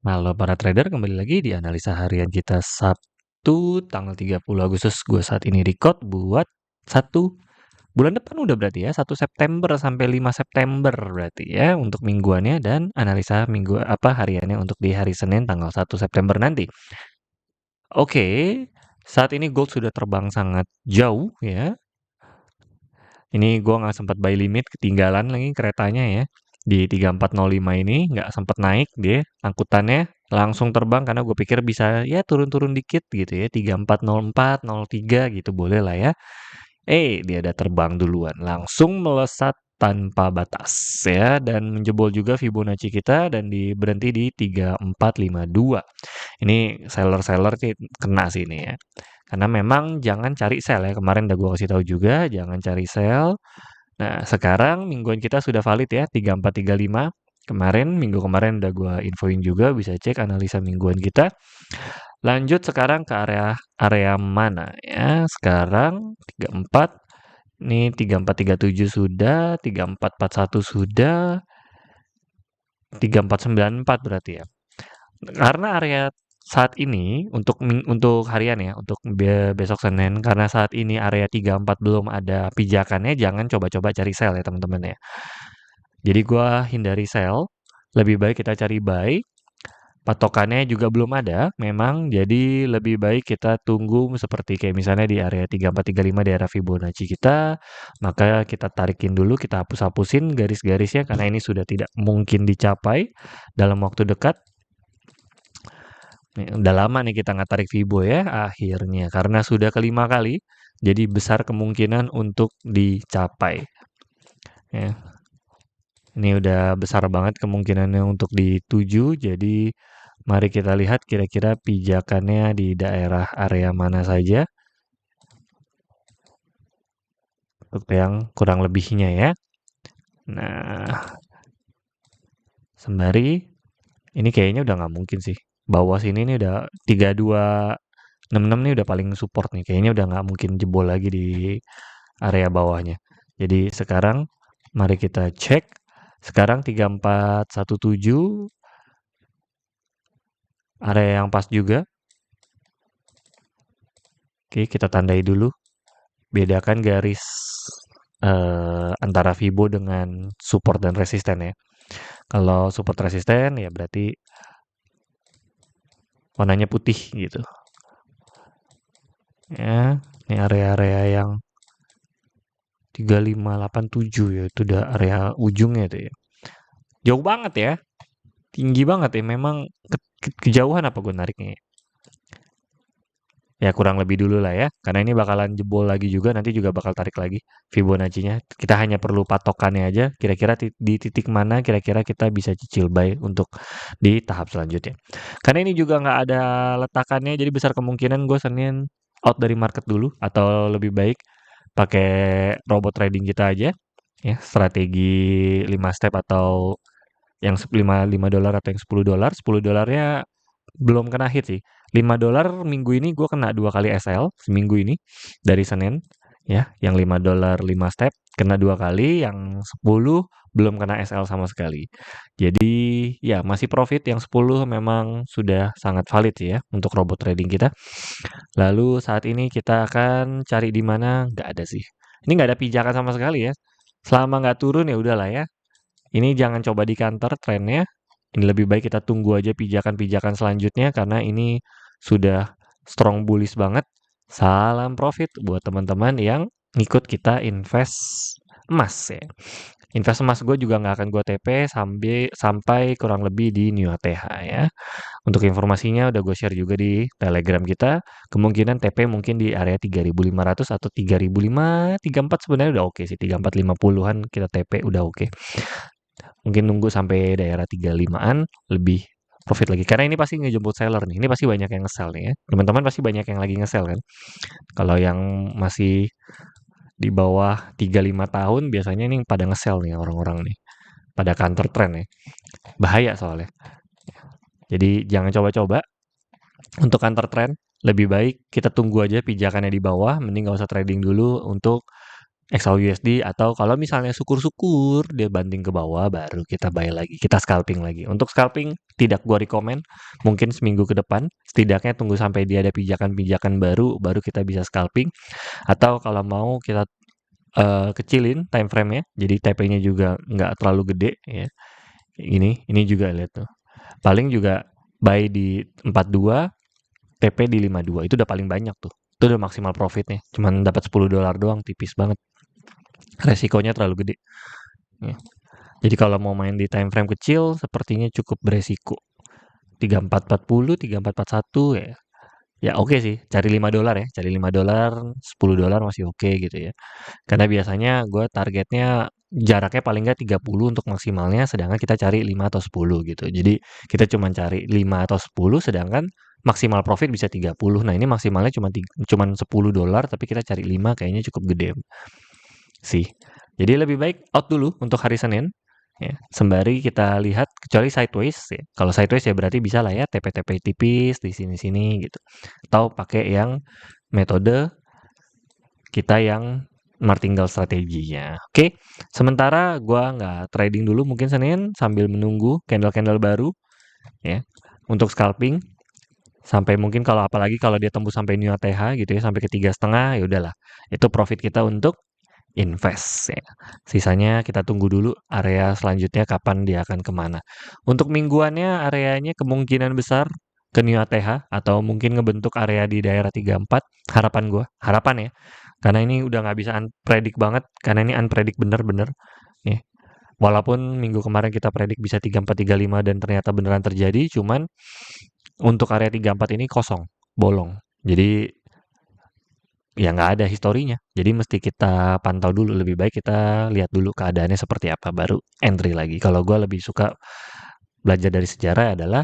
Halo para trader, kembali lagi di analisa harian kita Sabtu tanggal 30 Agustus. Gue saat ini record buat 1 bulan depan udah berarti ya, 1 September sampai 5 September berarti ya untuk mingguannya dan analisa minggu hariannya untuk di hari Senin tanggal 1 September nanti. Oke, saat ini gold sudah terbang sangat jauh ya. Ini gue nggak sempat buy limit, ketinggalan lagi keretanya ya. Di 3405 ini nggak sempat naik dia angkutannya langsung terbang karena gue pikir bisa ya turun-turun dikit gitu ya 3404 03 gitu boleh lah ya. Dia ada terbang duluan, langsung melesat tanpa batas ya dan menjebol juga Fibonacci kita dan berhenti di 3452. Ini seller-seller kena sih ini ya. Karena memang jangan cari sell ya. Kemarin udah gue kasih tahu juga jangan cari sell. Nah, sekarang mingguan kita sudah valid ya 3435. Minggu kemarin udah gue infoin juga, bisa cek analisa mingguan kita. Lanjut sekarang ke area area mana ya? Sekarang 34, ini 3437 sudah, 3441 sudah, 3494 berarti ya. Karena area saat ini untuk harian ya, untuk besok Senin, karena saat ini area 34 belum ada pijakannya, jangan coba-coba cari sell ya teman-teman ya. Jadi gua hindari sell, lebih baik kita cari buy. Patokannya juga belum ada, memang. Jadi lebih baik kita tunggu seperti kayak misalnya di area 3435 di area Fibonacci kita, maka kita tarikin dulu, kita hapus-hapusin garis-garisnya karena ini sudah tidak mungkin dicapai dalam waktu dekat. Udah lama nih kita nggak tarik Fibo ya akhirnya karena sudah kelima kali, jadi besar kemungkinan untuk dicapai. Ya. Ini udah besar banget kemungkinannya untuk dituju, jadi mari kita lihat kira-kira pijakannya di daerah area mana saja. Untuk yang kurang lebihnya ya. Nah, sembari ini kayaknya udah nggak mungkin sih. Bawah sini nih udah 3266 nih udah paling support nih. Kayaknya udah nggak mungkin jebol lagi di area bawahnya. Jadi sekarang mari kita cek. Sekarang 3417 area yang pas juga. Oke, kita tandai dulu. Bedakan garis antara Fibo dengan support dan resisten ya. Kalau support resisten ya berarti warnanya putih gitu. Ya, ini area-area yang 3587 ya, itu udah area ujungnya tuh ya. Jauh banget ya. Tinggi banget ya, memang kejauhan apa gue nariknya ya? Ya kurang lebih dulu lah ya, karena ini bakalan jebol lagi juga, nanti juga bakal tarik lagi Fibonacci-nya. Kita hanya perlu patokannya aja, kira-kira di titik mana kira-kira kita bisa cicil buy untuk di tahap selanjutnya. Karena ini juga nggak ada letakannya, jadi besar kemungkinan gue Senin out dari market dulu, atau lebih baik pakai robot trading kita aja, ya strategi 5 step atau yang 5 dolar atau yang $10. $10-nya belum kena hit sih. $5 minggu ini gue kena 2 kali SL seminggu ini dari Senin ya, yang $5 5 step kena 2 kali, yang 10 belum kena SL sama sekali. Jadi ya masih profit, yang 10 memang sudah sangat valid sih ya untuk robot trading kita. Lalu saat ini kita akan cari di mana, nggak ada sih. Ini nggak ada pijakan sama sekali ya. Selama nggak turun ya udahlah ya. Ini jangan coba di counter trennya. Ini lebih baik kita tunggu aja pijakan-pijakan selanjutnya karena ini sudah strong bullish banget. Salam profit buat teman-teman yang ngikut kita invest emas ya. Invest emas gue juga nggak akan gue TP sampai kurang lebih di New ATH ya. Untuk informasinya udah gue share juga di Telegram kita. Kemungkinan TP mungkin di area 3500 atau 3500, 34 sebenarnya udah oke sih. 3450-an kita TP udah oke. Mungkin nunggu sampai daerah 35-an lebih profit lagi. Karena ini pasti ngejemput seller nih. Ini pasti banyak yang nge-sell nih ya. Teman-teman pasti banyak yang lagi nge-sell kan. Kalau yang masih di bawah 35 tahun biasanya nih pada nge-sell nih orang-orang nih. Pada counter trend ya. Bahaya soalnya. Jadi jangan coba-coba untuk counter trend. Lebih baik kita tunggu aja pijakannya di bawah. Mending gak usah trading dulu untuk XAUUSD, atau kalau misalnya syukur-syukur dia banding ke bawah baru kita buy lagi, kita scalping lagi. Untuk scalping tidak gua rekomen, mungkin seminggu ke depan, setidaknya tunggu sampai dia ada pijakan-pijakan baru kita bisa scalping. Atau kalau mau kita kecilin time frame-nya, jadi TP-nya juga nggak terlalu gede ya. Ini juga lihat tuh. Paling juga buy di 42, TP di 52. Itu udah paling banyak tuh. Itu udah maksimal profitnya. Cuman dapat $10 doang, tipis banget. Resikonya terlalu gede. Ya. Jadi kalau mau main di time frame kecil, sepertinya cukup beresiko. 3440, 3441 ya. Ya oke sih, cari $5 ya. Cari $5, $10 masih oke gitu ya. Karena biasanya gue targetnya jaraknya paling nggak 30 untuk maksimalnya, sedangkan kita cari 5 atau 10 gitu. Jadi kita cuma cari 5 atau 10, sedangkan maksimal profit bisa 30. Nah ini maksimalnya cuma $10, tapi kita cari 5 kayaknya cukup gede sih. Jadi lebih baik out dulu untuk hari Senin. Ya, sembari kita lihat, kecuali sideways ya. Kalau sideways ya berarti bisa lah ya TP-TP tipis di sini-sini gitu. Atau pakai yang metode kita yang martingale strateginya. Oke, sementara gua nggak trading dulu mungkin Senin sambil menunggu candle-candle baru ya untuk scalping sampai mungkin apalagi kalau dia tembus sampai new ATH gitu ya sampai ke 3,5 ya udahlah. Itu profit kita untuk invest ya. Sisanya kita tunggu dulu area selanjutnya kapan dia akan kemana. Untuk mingguannya areanya kemungkinan besar ke new ATH atau mungkin ngebentuk area di daerah 34. Harapan ya. Karena ini udah nggak bisa predik banget, karena ini unpredik bener-bener. Ya. Walaupun minggu kemarin kita predik bisa 34, 35 dan ternyata beneran terjadi, cuman untuk area 34 ini kosong, bolong. Jadi ya nggak ada historinya. Jadi mesti kita pantau dulu. Lebih baik kita lihat dulu keadaannya seperti apa, baru entry lagi. Kalau gue lebih suka belajar dari sejarah adalah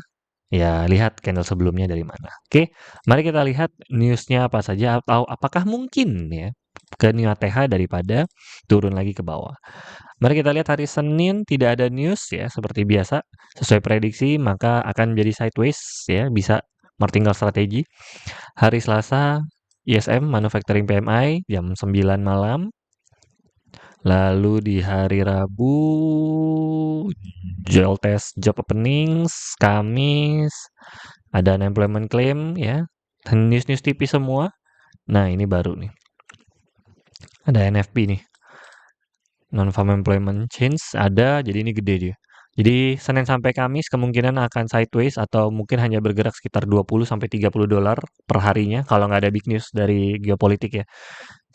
ya lihat candle sebelumnya dari mana. Oke, mari kita lihat newsnya apa saja atau apakah mungkin ya ke new ATH daripada turun lagi ke bawah. Mari kita lihat hari Senin tidak ada news ya seperti biasa. Sesuai prediksi maka akan menjadi sideways ya, bisa martingale strategi. Hari Selasa ISM Manufacturing PMI jam 9 malam. Lalu di hari Rabu JOLTS Job Openings, Kamis ada unemployment claim ya. News-news tipis semua. Nah, ini baru nih. Ada NFP nih. Non-farm employment change ada, jadi ini gede dia. Jadi Senin sampai Kamis kemungkinan akan sideways atau mungkin hanya bergerak sekitar $20-30 per harinya kalau nggak ada big news dari geopolitik ya.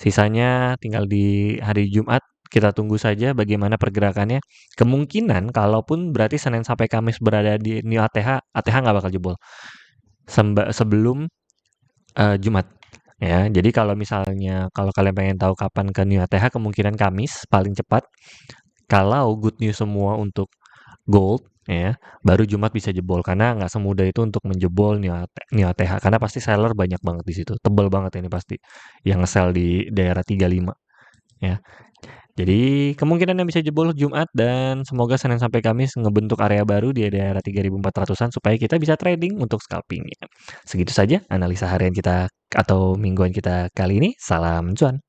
Sisanya tinggal di hari Jumat, kita tunggu saja bagaimana pergerakannya. Kemungkinan kalaupun berarti Senin sampai Kamis berada di new ATH, ATH nggak bakal jebol sebelum Jumat. Ya, jadi kalau misalnya kalau kalian pengen tahu kapan ke new ATH, kemungkinan Kamis paling cepat. Kalau good news semua untuk gold ya, baru Jumat bisa jebol karena nggak semudah itu untuk menjebol new ATH karena pasti seller banyak banget di situ. Tebel banget ini pasti yang nge-sell di daerah 35 ya. Jadi kemungkinan yang bisa jebol Jumat dan semoga Senin sampai Kamis ngebentuk area baru di daerah 3.400-an supaya kita bisa trading untuk scalping ya. Segitu saja analisa harian kita atau mingguan kita kali ini. Salam cuan.